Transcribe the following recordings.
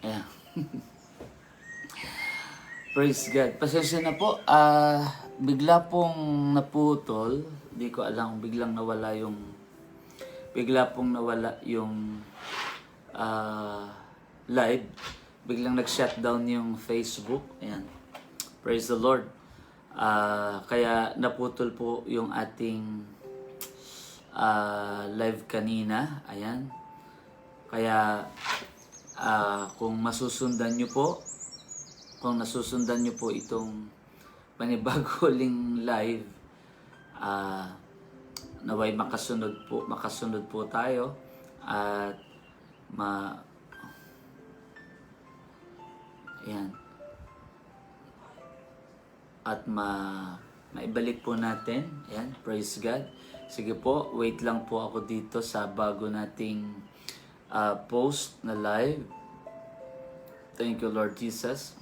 Ayan. Praise God. Pasensya na po. Bigla pong naputol. Di ko alam, bigla pong nawala yung live. Biglang nag-shutdown yung Facebook. Ayan. Praise the Lord. Kaya naputol po yung ating live kanina. Ayan. Kaya kung nasusundan nyo po itong panibago uling live, naway makasunod po tayo at ayan, at maibalik po natin. Ayan, praise God. Sige po, wait lang po ako dito sa bago nating post na live. Thank you, Lord Jesus.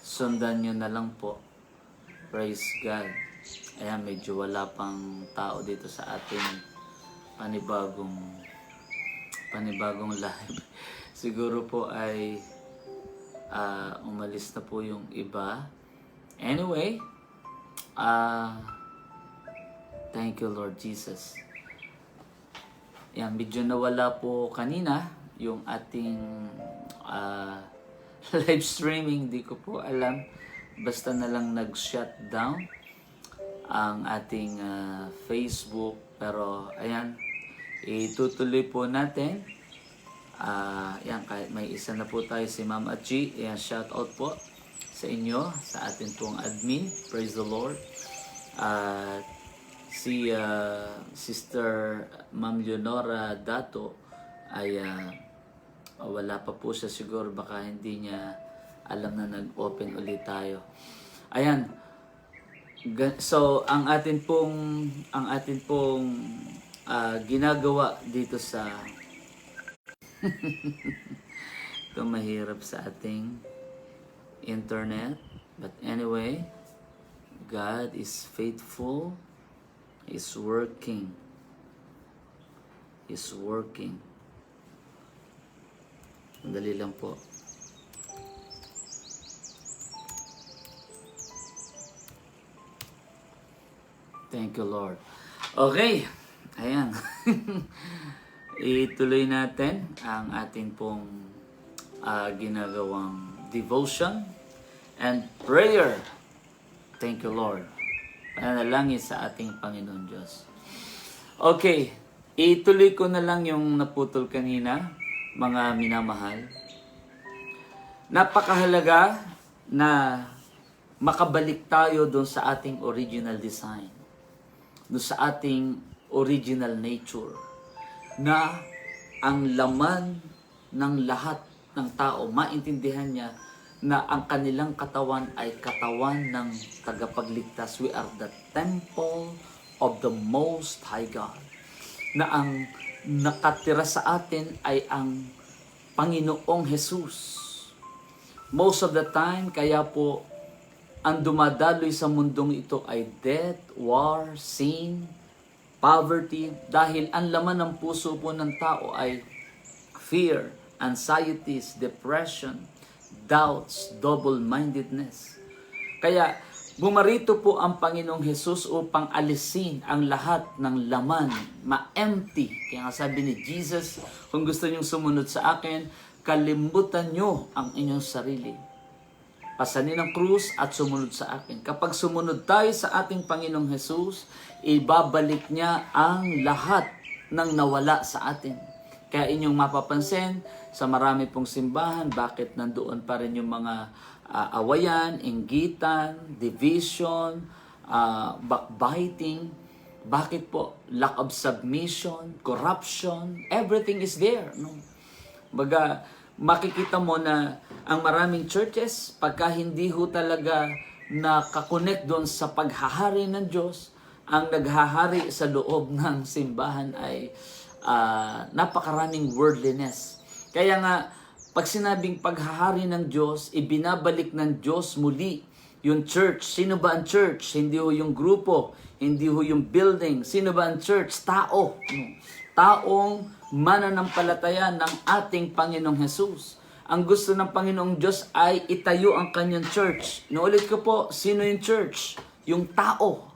Sundan nyo na lang po. Praise God. Ayan, medyo wala pang tao dito sa ating panibagong live. Siguro po ay umalis na po yung iba. Anyway, thank you, Lord Jesus. Yan, medyo nawala po kanina yung ating live streaming. Di ko po alam. Basta na lang nag-shutdown ang ating Facebook. Pero ayan, itutuloy po natin. Yan, kahit may isa na po tayo, si Ma'am Achi. Ayan, shout out po sa inyo, sa ating pong admin. Praise the Lord. Si Sister Ma'am Leonora Dato ay wala pa po siya, siguro baka hindi niya alam na nag-open ulit tayo. Ayan. So ang atin pong ginagawa dito sa ito mahirap sa ating internet, but anyway, God is faithful. He's working. Madali lang po. Thank you, Lord. Okay. Ayan. Ituloy natin ang ating pong ginagawang devotion and prayer. Thank you, Lord. Panalangin sa ating Panginoon Diyos. Okay. Ituloy ko na lang yung naputol kanina, mga minamahal. Napakahalaga na makabalik tayo doon sa ating original design, doon sa ating original nature, na ang laman ng lahat ng tao, maintindihan niya na ang kanilang katawan ay katawan ng tagapagligtas. We are the temple of the Most High God. Na ang nakatira sa atin ay ang Panginoong Jesus. Most of the time, kaya po, ang dumadaloy sa mundong ito ay death, war, sin, poverty, dahil ang laman ng puso po ng tao ay fear, anxieties, depression, doubts, double-mindedness. Kaya bumarito po ang Panginoong Jesus upang alisin ang lahat ng laman, ma-empty. Kaya nga sabi ni Jesus, kung gusto niyong sumunod sa akin, kalimutan niyo ang inyong sarili. Pasanin ang krus at sumunod sa akin. Kapag sumunod tayo sa ating Panginoong Jesus, ibabalik niya ang lahat ng nawala sa atin. Kaya inyong mapapansin sa marami pong simbahan, bakit nandoon pa rin yung mga awayan, inggitan, division, backbiting. Bakit po? Lack of submission, corruption, everything is there. No? Baga, makikita mo na ang maraming churches, pagka hindi ho talaga nakakonect doon sa paghahari ng Diyos, ang naghahari sa loob ng simbahan ay napakaraming worldliness. Kaya nga, pag sinabing paghahari ng Diyos, ibinabalik ng Diyos muli yung church. Sino ba ang church? Hindi ho yung grupo, hindi ho yung building. Sino ba ang church? Tao. taong mananampalataya ng ating Panginoong Jesus. Ang gusto ng Panginoong Diyos ay itayo ang kanyang church. Naulit ko po, sino yung church? Yung tao.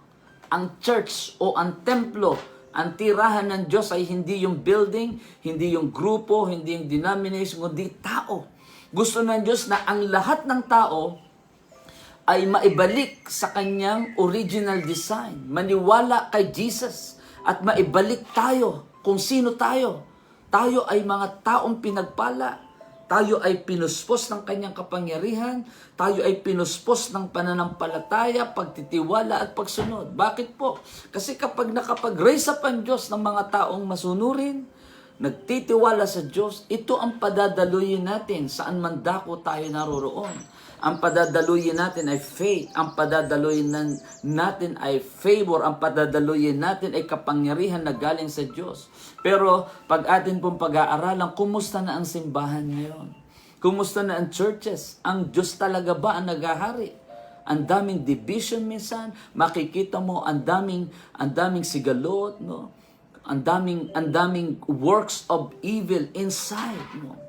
Ang church o ang templo, ang tirahan ng Diyos ay hindi yung building, hindi yung grupo, hindi yung denomination, kundi tao. Gusto ng Diyos na ang lahat ng tao ay maibalik sa kanyang original design. Maniwala kay Jesus at maibalik tayo kung sino tayo. Tayo ay mga taong pinagpala. Tayo ay pinuspos ng kanyang kapangyarihan. Tayo ay pinuspos ng pananampalataya, pagtitiwala at pagsunod. Bakit po? Kasi kapag nakapag-raise up ang Diyos ng mga taong masunurin, nagtitiwala sa Diyos, ito ang padadaluyin natin saan man dako tayo naroroon. Ang padadaluyin natin ay faith. Ang padadaluyin natin ay favor. Ang padadaluyin natin ay kapangyarihan na galing sa Diyos. Pero pag atin pong pag-aaralan, kumusta na ang simbahan ngayon? Kumusta na ang churches? Ang Diyos talaga ba ang naghahari? Ang daming division minsan. Makikita mo ang daming sigalot, no? Ang daming works of evil inside, no?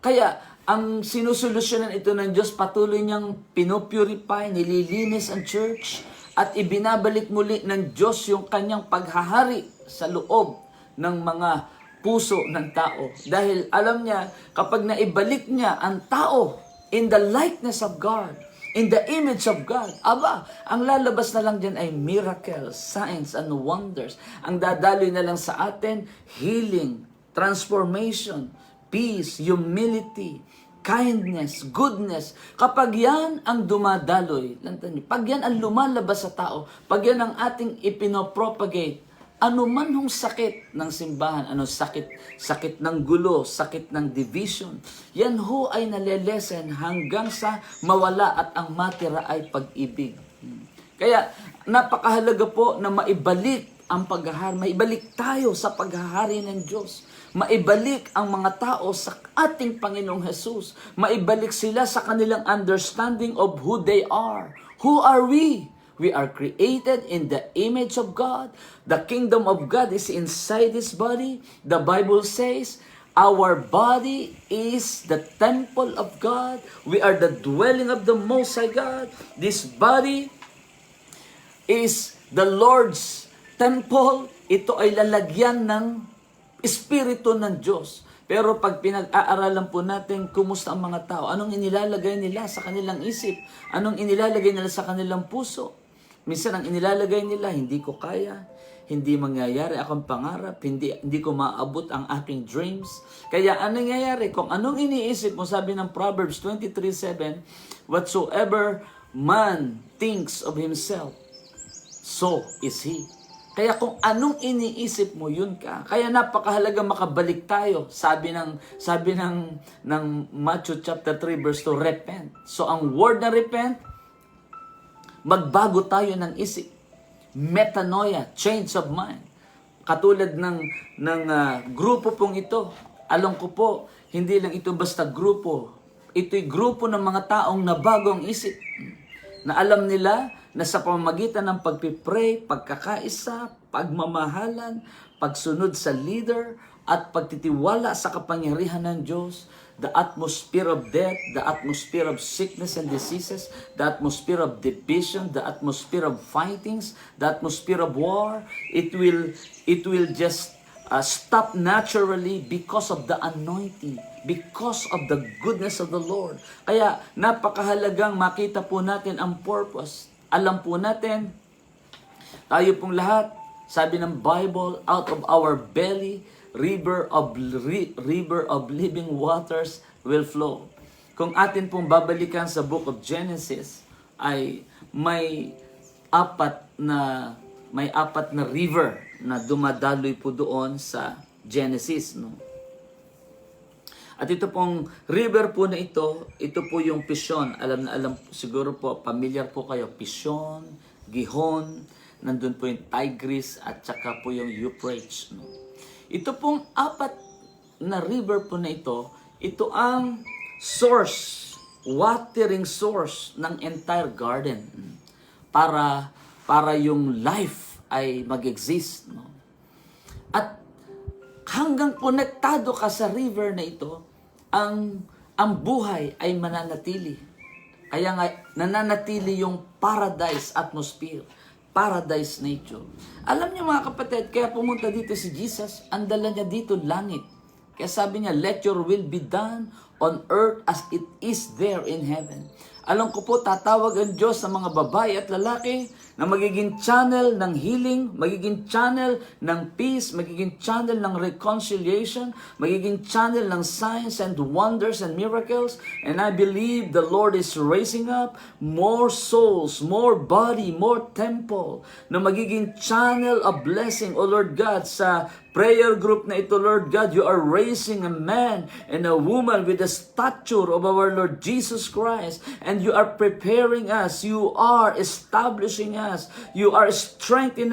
Kaya ang sinusolusyonan ito ng Diyos, patuloy niyang pinopurify, nililinis ang church, at ibinabalik muli ng Diyos yung kanyang paghahari sa loob ng mga puso ng tao. Dahil alam niya, kapag naibalik niya ang tao in the likeness of God, in the image of God, ang lalabas na lang dyan ay miracles, signs, and wonders. Ang dadaloy na lang sa atin, healing, transformation, peace, humility, kindness, goodness. Kapag yan ang dumadaloy, pag yan ang lumalabas sa tao, pag yan ang ating ipinopropagate, ano man hong sakit ng simbahan, sakit ng gulo, sakit ng division, yan ho ay nalelesen hanggang sa mawala at ang matira ay pag-ibig. Kaya napakahalaga po na maibalik ang paghahari, maibalik tayo sa paghahari ng Diyos. Maibalik ang mga tao sa ating Panginoong Jesus. Maibalik sila sa kanilang understanding of who they are. Who are we? We are created in the image of God. The kingdom of God is inside this body. The Bible says, our body is the temple of God. We are the dwelling of the Most High God. This body is the Lord's temple. Ito ay lalagyan ng Espiritu ng Diyos. Pero pag pinag-aaralan po natin, kumusta ang mga tao? Anong inilalagay nila sa kanilang isip? Anong inilalagay nila sa kanilang puso? Minsan ang inilalagay nila, hindi ko kaya, hindi mangyayari akong pangarap, hindi ko maabot ang aking dreams. Kaya anong nangyayari? Kung anong iniisip mo, sabi ng Proverbs 23:7, whatsoever man thinks of himself, so is he. Kaya kung anong iniisip mo, yun ka. Kaya napakahalaga makabalik tayo. Sabi ng Matthew chapter 3 verse 2, repent. So ang word na repent, magbago tayo ng isip. Metanoia, change of mind. Katulad ng grupo pong ito. Alam ko po, hindi lang ito basta grupo. Ito'y grupo ng mga taong nabago ang isip. Na alam nila na sa pamamagitan ng pagpipray, pagkakaisa, pagmamahalan, pagsunod sa leader, at pagtitiwala sa kapangyarihan ng Diyos, the atmosphere of death, the atmosphere of sickness and diseases, the atmosphere of division, the atmosphere of fightings, the atmosphere of war, it will just stop naturally because of the anointing, because of the goodness of the Lord. Kaya napakahalagang makita po natin ang purpose. Alam po natin, tayo pong lahat, sabi ng Bible, out of our belly, river of living waters will flow. Kung atin pong babalikan sa book of Genesis, ay may apat na river na dumadaloy po doon sa Genesis, no? At ito pong river po na ito po yung Pishon. Alam siguro po, familiar po kayo, Pishon, Gihon, nandun po yung Tigris, at saka po yung Euphrates, no? Ito pong apat na river po na ito ang source, watering source ng entire garden para yung life ay mag-exist, no? At hanggang konektado ka sa river na ito, ang buhay ay mananatili. Kaya nga, nananatili yung paradise atmosphere, paradise nature. Alam niyo mga kapatid, kaya pumunta dito si Jesus, ang dala niya dito langit. Kaya sabi niya, let your will be done on earth as it is there in heaven. Alam ko po, tatawag ang Diyos sa mga babae at lalaki na magiging channel ng healing, magiging channel ng peace, magiging channel ng reconciliation, magiging channel ng signs and wonders and miracles. And I believe the Lord is raising up more souls, more body, more temple na magiging channel of blessing, O Lord God, sa prayer group na ito, Lord God. You are raising a man and a woman with the stature of our Lord Jesus Christ, and you are preparing us, you are establishing us, you are strengthening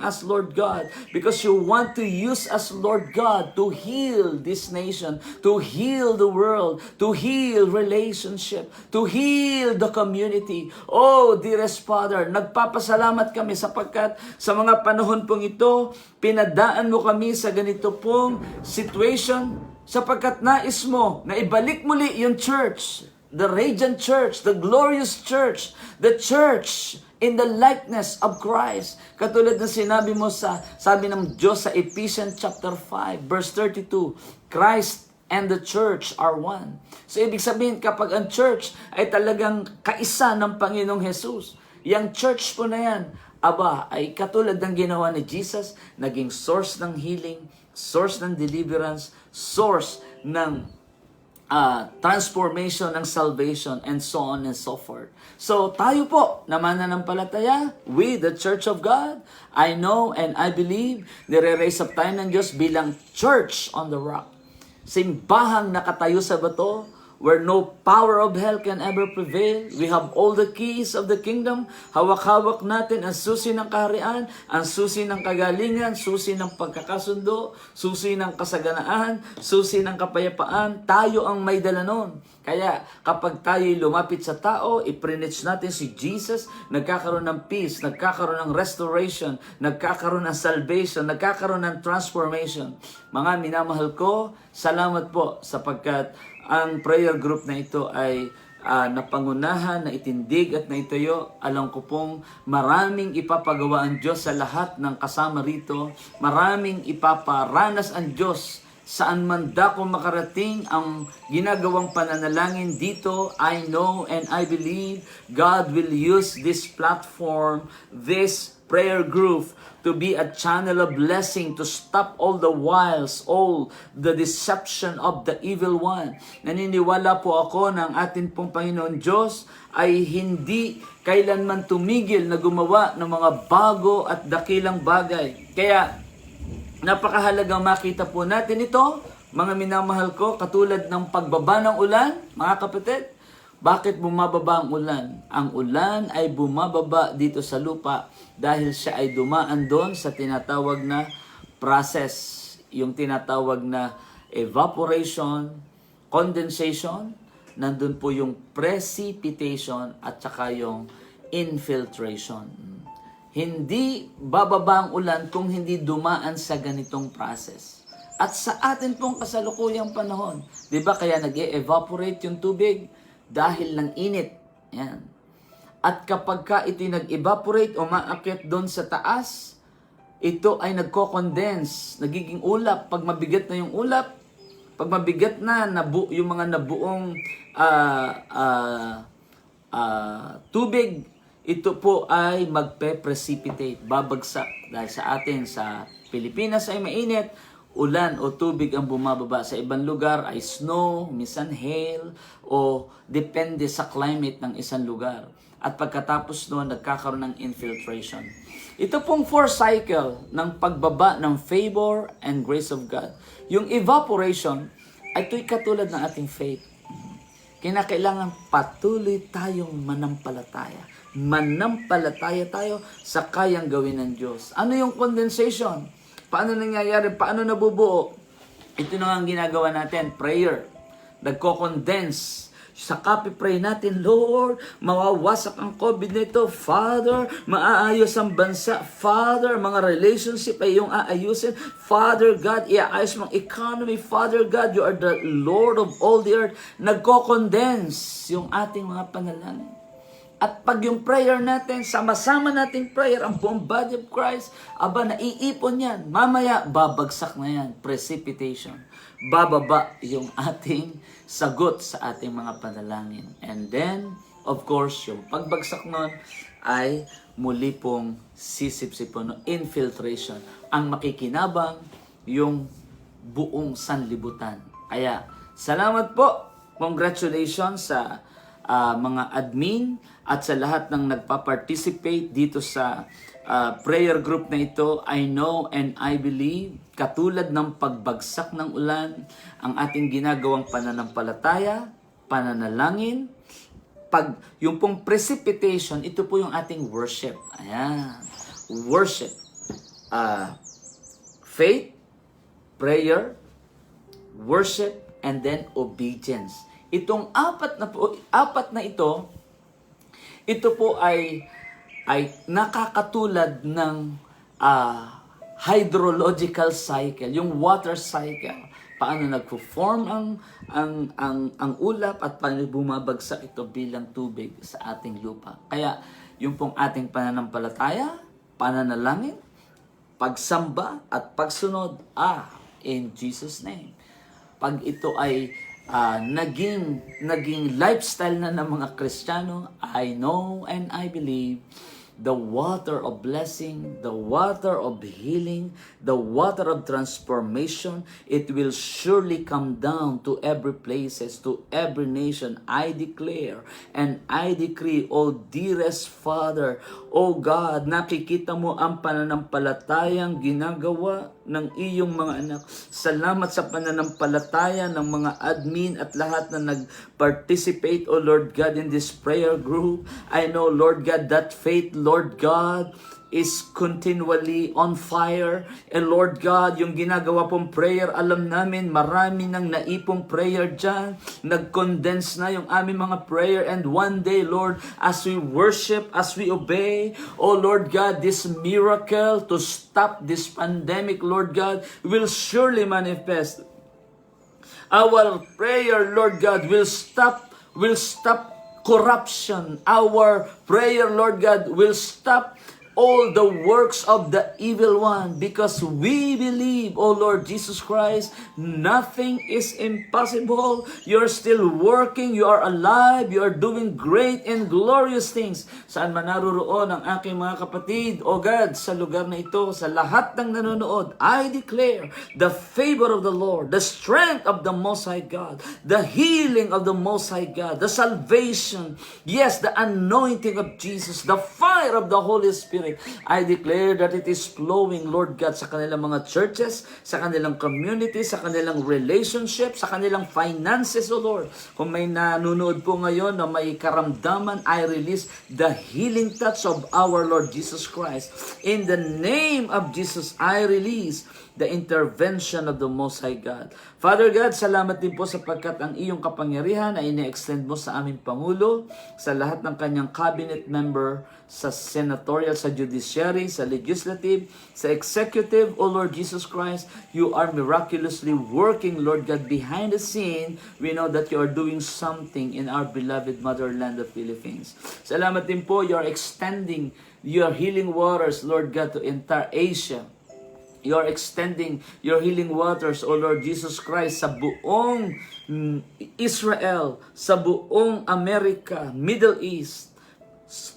us, Lord God, because you want to use us, Lord God, to heal this nation, to heal the world, to heal relationship, to heal the community. Oh, dearest Father, nagpapasalamat kami sapagkat sa mga panahon pong ito, pinadaan mo kami sa ganito pong situation sapagkat nais mo na ibalik muli yung church, the radiant church, the glorious church, the church in the likeness of Christ. Katulad ng sinabi mo sabi ng Diyos sa Ephesians chapter 5, verse 32, Christ and the church are one. So ibig sabihin, kapag ang church ay talagang kaisa ng Panginoong Jesus, yung church po na yan, ay katulad ng ginawa ni Jesus, naging source ng healing, source ng deliverance, source ng transformation, ng salvation, and so on and so forth. So tayo po na mananampalataya, we, the Church of God, I know and I believe, nire-raise up tayo ng Diyos bilang church on the rock. Simbahang nakatayo sa bato, where no power of hell can ever prevail. We have all the keys of the kingdom. Hawak-hawak natin ang susi ng kaharian, ang susi ng kagalingan, susi ng pagkakasundo, susi ng kasaganaan, susi ng kapayapaan. Tayo ang may dala nun. Kaya kapag tayo'y lumapit sa tao, i-preach natin si Jesus, nagkakaroon ng peace, nagkakaroon ng restoration, nagkakaroon ng salvation, nagkakaroon ng transformation. Mga minamahal ko, salamat po sapagkat ang prayer group na ito ay napangunahan, na itindig at naitayo. Alam ko pong maraming ipapagawa ang Diyos sa lahat ng kasama rito. Maraming ipaparanas ang Diyos saan man dako makarating ang ginagawang pananalangin dito. I know and I believe God will use this platform, this prayer group, to be a channel of blessing, to stop all the wiles, all the deception of the evil one. Naniniwala po ako na ang atin pong Panginoon Diyos ay hindi kailanman tumigil na gumawa ng mga bago at dakilang bagay. Kaya napakahalagang makita po natin ito, mga minamahal ko, katulad ng pagbaba ng ulan, mga kapatid. Bakit bumababa ang ulan? Ang ulan ay bumababa dito sa lupa dahil siya ay dumaan doon sa tinatawag na process, yung tinatawag na evaporation, condensation, nandun po yung precipitation at saka yung infiltration. Hindi bababa ang ulan kung hindi dumaan sa ganitong process. At sa atin pong kasalukuyang panahon, di ba kaya nag-evaporate yung tubig? Dahil ng init. Yan. At kapag ka ito'y nag-evaporate o maakyat doon sa taas, ito ay nagko-condense, nagiging ulap. Pag mabigat na yung ulap, pag mabigat na yung mga nabuong tubig, ito po ay magpe-precipitate, babagsak. Dahil sa atin, sa Pilipinas ay mainit, ulan o tubig ang bumababa. Sa ibang lugar ay snow, minsan hail, o depende sa climate ng isang lugar. At pagkatapos noon, nagkakaroon ng infiltration. Ito pong 4 cycle ng pagbaba ng favor and grace of God. Yung evaporation, ay ito'y katulad ng ating faith. Kinakailangan patuloy tayong manampalataya. Manampalataya tayo sa kayang gawin ng Diyos. Ano yung condensation? Paano nangyayari? Paano nabubuo? Ito na ang ginagawa natin, prayer. Nagko-condense Sa copy-pray natin, Lord, mawawasak ang COVID nito. Father, maaayos ang bansa. Father, mga relationship ay iyong aayusin. Father God, iaayos mong economy. Father God, you are the Lord of all the earth. Nagko-condense yung ating mga panalangin. At pag yung prayer natin, sama-sama nating prayer, ang buong body of Christ, naiipon yan. Mamaya, babagsak na yan. Precipitation. Bababa yung ating sagot sa ating mga panalangin. And then, of course, yung pagbagsak nun ay muli pong sisip-sipon, infiltration. Ang makikinabang, yung buong sanlibutan. Kaya, salamat po. Congratulations sa mga admin at sa lahat ng nagpa-participate dito sa prayer group na ito. I know and I believe, katulad ng pagbagsak ng ulan, ang ating ginagawang pananampalataya, pananalangin, yung pong precipitation, ito po yung ating worship. Ayan. Worship. Faith, prayer, worship, and then obedience. Itong apat na ito po ay nakakatulad ng hydrological cycle, yung water cycle. Paano nagpo-form ang ulap at paano bumabagsak ito bilang tubig sa ating lupa. Kaya yung pong ating pananampalataya, pananalangin, pagsamba at pagsunod, in Jesus' name. Pag ito ay naging lifestyle na ng mga Kristiyano, I know and I believe the water of blessing, the water of healing, the water of transformation, it will surely come down to every places, to every nation. I declare and I decree, O dearest Father, O God, nakikita mo ang pananampalatayang ginagawa ng iyong mga anak. Salamat sa pananampalataya ng mga admin at lahat na nag-participate, O Lord God, in this prayer group. I know, Lord God, that faith, Lord God, is continually on fire. And Lord God, yung ginagawa pong prayer, alam namin, marami nang naipong prayer dyan. Nag-condense na yung aming mga prayer. And one day, Lord, as we worship, as we obey, oh Lord God, this miracle to stop this pandemic, Lord God, will surely manifest. Our prayer, Lord God, will stop corruption. Our prayer, Lord God, will stop all the works of the evil one, because we believe, O Lord Jesus Christ, nothing is impossible. You're still working, you are alive, you are doing great and glorious things. Saan man naroroon ang aking mga kapatid, O God, sa lugar na ito, sa lahat ng nanonood, I declare the favor of the Lord, the strength of the Most High God, the healing of the Most High God, the salvation, yes, the anointing of Jesus, the fire of the Holy Spirit. I declare that it is flowing, Lord God, sa kanilang mga churches, sa kanilang community, sa kanilang relationship, sa kanilang finances, O Lord. Kung may nanonood po ngayon na may karamdaman, I release the healing touch of our Lord Jesus Christ. In the name of Jesus, I release the intervention of the Most High God. Father God, salamat din po sapagkat ang iyong kapangyarihan ay ina-extend mo sa aming Pangulo, sa lahat ng kanyang cabinet member, sa senatorial, sa judiciary, sa legislative, sa executive, O Lord Jesus Christ. You are miraculously working, Lord God, behind the scene. We know that you are doing something in our beloved motherland of Philippines. Salamat din po, you are extending your healing waters, Lord God, to entire Asia. You are extending your healing waters, O Lord Jesus Christ, sa buong Israel, sa buong America, Middle East,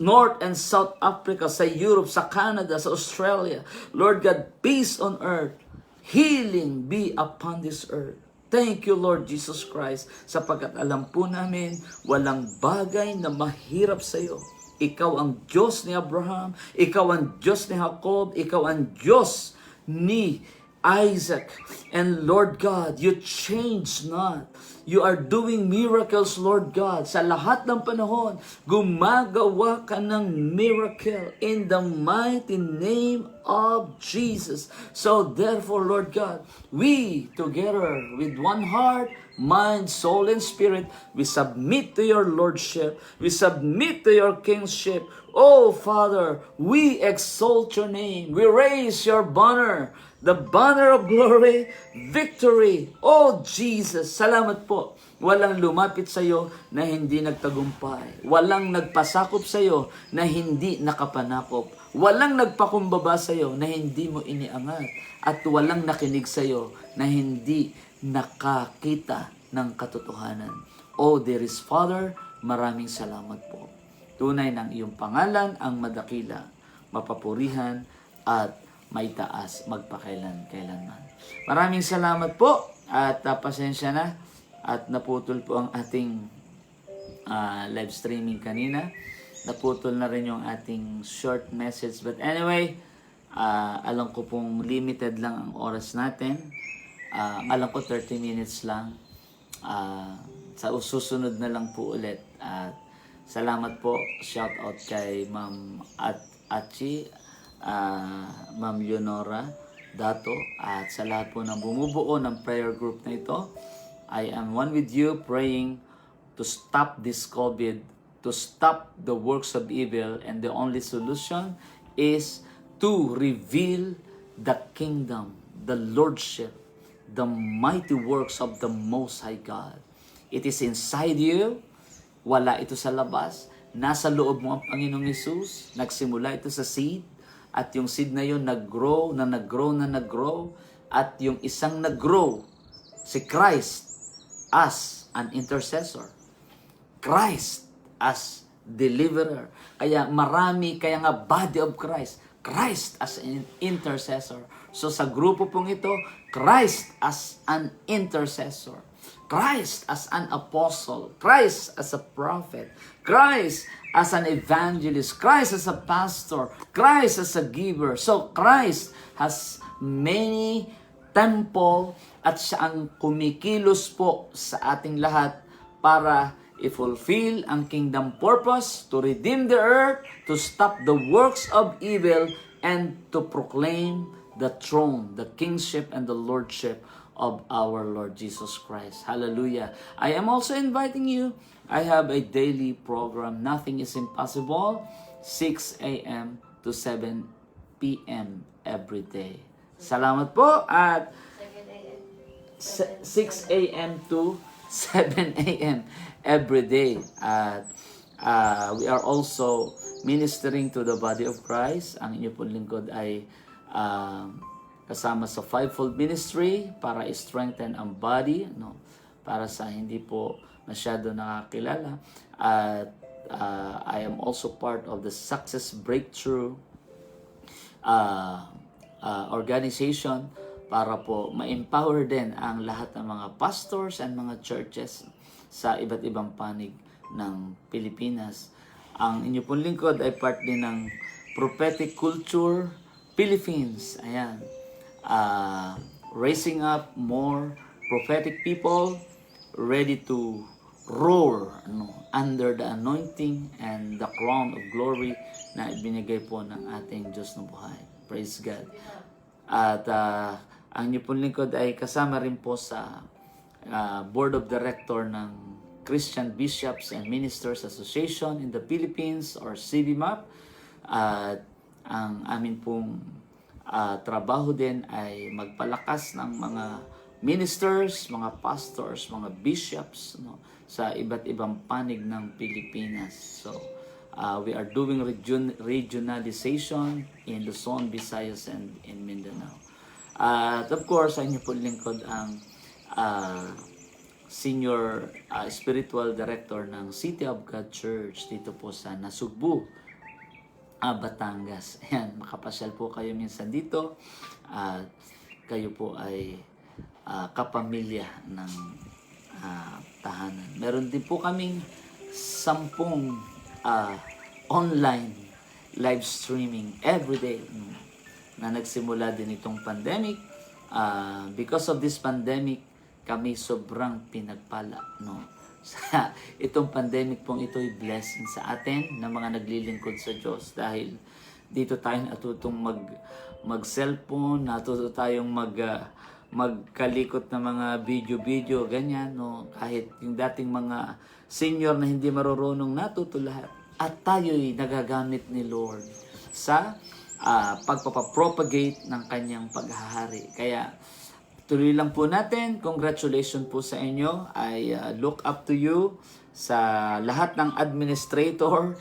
North and South Africa, sa Europe, sa Canada, sa Australia. Lord God, peace on earth, healing be upon this earth. Thank you, Lord Jesus Christ, sapagkat alam po namin, walang bagay na mahirap sa iyo. Ikaw ang Diyos ni Abraham, ikaw ang Diyos ni Jacob, ikaw ang Diyos ni Isaac. And Lord God, you change not. You are doing miracles, Lord God. Sa lahat ng panahon, gumagawa ka ng miracle in the mighty name of Jesus. So therefore, Lord God, we together with one heart, mind, soul, and spirit, we submit to your lordship. We submit to your kingship. Oh Father, we exalt your name. We raise your banner, the banner of glory, victory. Oh Jesus, salamat po. Walang lumapit sa iyo na hindi nagtagumpay. Walang nagpasakop sa iyo na hindi nakapanakop. Walang nagpakumbaba sa iyo na hindi mo iniangat. At walang nakinig sa iyo na hindi nakakita ng katotohanan. Oh dearest Father, maraming salamat po. Tunay ng iyong pangalan ang madakila, mapapurihan at maitaas magpakailan-kailanman. Maraming salamat po at pasensya na at naputol po ang ating live streaming kanina. Naputol na rin yung ating short message. But anyway, alam ko pong limited lang ang oras natin. Alam ko 30 minutes lang. Sa susunod na lang po ulit. At salamat po. Shout out kay Ma'am Achi, Ma'am Leonora Dato, at sa lahat po ng bumubuo ng prayer group na ito. I am one with you praying to stop this COVID, to stop the works of evil, and the only solution is to reveal the kingdom, the lordship, the mighty works of the Most High God. It is inside you, wala ito sa labas, nasa loob mo ang Panginoong Hesus, nagsimula ito sa seed, at yung seed na yun nag-grow, at yung isang nag-grow, si Christ, as an intercessor. Christ as deliverer. Kaya nga body of Christ. Christ as an intercessor. So sa grupo pong ito, Christ as an intercessor. Christ as an apostle. Christ as a prophet. Christ as an evangelist. Christ as a pastor. Christ as a giver. So Christ has many temple at siya ang kumikilos po sa ating lahat para i-fulfill ang kingdom purpose, to redeem the earth, to stop the works of evil, and to proclaim the throne, the kingship, and the lordship of our Lord Jesus Christ. Hallelujah. I am also inviting you. I have a daily program, Nothing is Impossible, 6 a.m. to 7 p.m. every day. Salamat po at 6 a.m. to 7 a.m. every day. At we are also ministering to the body of Christ. Ang inyo pong lingkod ay kasama sa fivefold ministry para i-strengthen ang body, no? Para sa hindi po masyado nakakilala. At I am also part of the Success Breakthrough organization para po ma-empower din ang lahat ng mga pastors and mga churches sa iba't ibang panig ng Pilipinas. Ang inyo pong lingkod ay part din ng Prophetic Culture Philippines. Ayan. Raising up more prophetic people ready to roar under the anointing and the crown of glory na ibinigay po ng ating Diyos na buhay. Praise God. At ang inyo pong lingkod ay kasama rin po sa Board of Director ng Christian Bishops and Ministers Association in the Philippines or CBMAP. At ang amin pong trabaho din ay magpalakas ng mga ministers, mga pastors, mga bishops, no, sa iba't ibang panig ng Pilipinas. So, we are doing regionalization in Luzon, Visayas, and in Mindanao. At of course, sa inyo po lingkod ang Senior Spiritual Director ng City of God Church dito po sa Nasugbu, Batangas. Ayan, makapasyal po kayo minsan dito at kayo po ay kapamilya ng tahanan. Meron din po kaming 10 online live streaming everyday na nagsimula din itong pandemic. Because of this pandemic, kami sobrang pinagpala, no? Sa itong pandemic pong ito ay blessing sa atin na mga naglilingkod sa Diyos dahil dito tayo natutong mag-cellphone, natuto tayong magkalikot ng mga video-video, ganyan, no? Kahit yung dating mga senior na hindi marurunong, natuto lahat. At tayo'y nagagamit ni Lord sa pagpapapropagate ng kanyang paghahari. Kaya, tuloy lang po natin. Congratulations po sa inyo. I look up to you sa lahat ng administrator.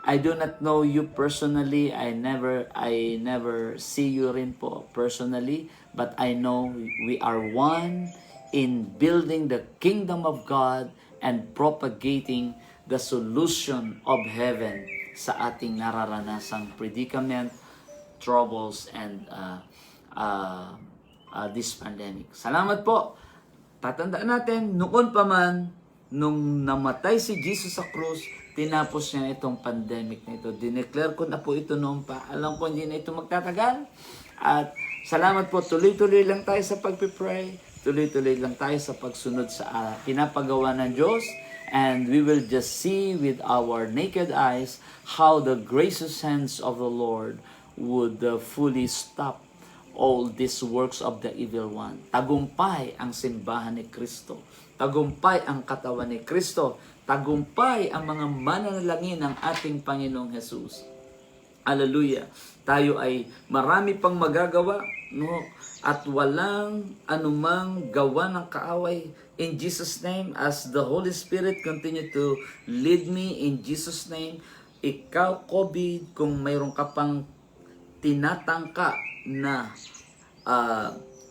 I do not know you personally. I never see you rin po personally, but I know we are one in building the kingdom of God and propagating the solution of heaven sa ating nararanasang predicament, troubles, and this pandemic. Salamat po. Tatandaan natin, noon pa man, nung namatay si Jesus sa krus, tinapos niya itong pandemic na ito. Dineclare ko na po ito noon pa. Alam ko hindi na ito magtatagal. At salamat po, tuloy-tuloy lang tayo sa pagpipray. Tuloy-tuloy lang tayo sa pagsunod sa pinapagawa ng Diyos. And we will just see with our naked eyes how the gracious hands of the Lord would fully stop all these works of the evil one. Tagumpay ang simbahan ni Kristo. Tagumpay ang katawan ni Kristo. Tagumpay ang mga mananalangin ng ating Panginoong Jesus. Hallelujah. Tayo ay marami pang magagawa, no? At walang anumang gawa ng kaaway. In Jesus' name, as the Holy Spirit continue to lead me in Jesus' name, ikaw, COVID, kung mayroon ka pang tinatangka na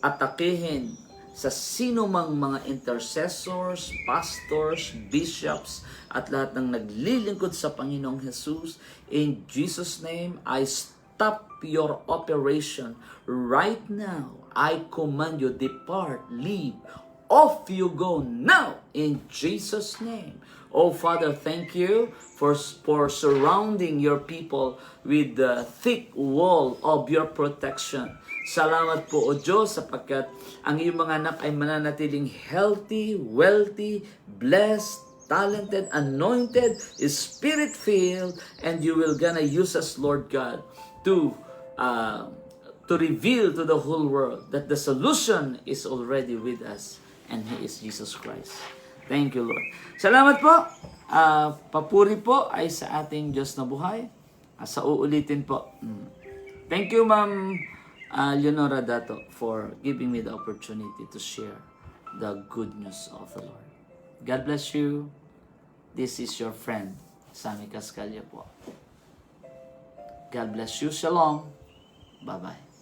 atakehin sa sino mang mga intercessors, pastors, bishops, at lahat ng naglilingkod sa Panginoong Jesus, in Jesus' name, I stop your operation right now. I command you, depart, leave, off you go now, in Jesus' name. Oh Father, thank you for surrounding your people with the thick wall of your protection. Salamat po, O Diyos, sapagkat ang iyong mga anak ay mananatiling healthy, wealthy, blessed, talented, anointed, spirit-filled, and you will gonna use us, Lord God, to reveal to the whole world that the solution is already with us, and He is Jesus Christ. Thank you, Lord. Salamat po. Papuri po ay sa ating Diyos na buhay. Sa uulitin po. Thank you, Ma'am Leonora Dato, for giving me the opportunity to share the good news of the Lord. God bless you. This is your friend, Sammy Cascalia po. God bless you. Shalom. Bye-bye.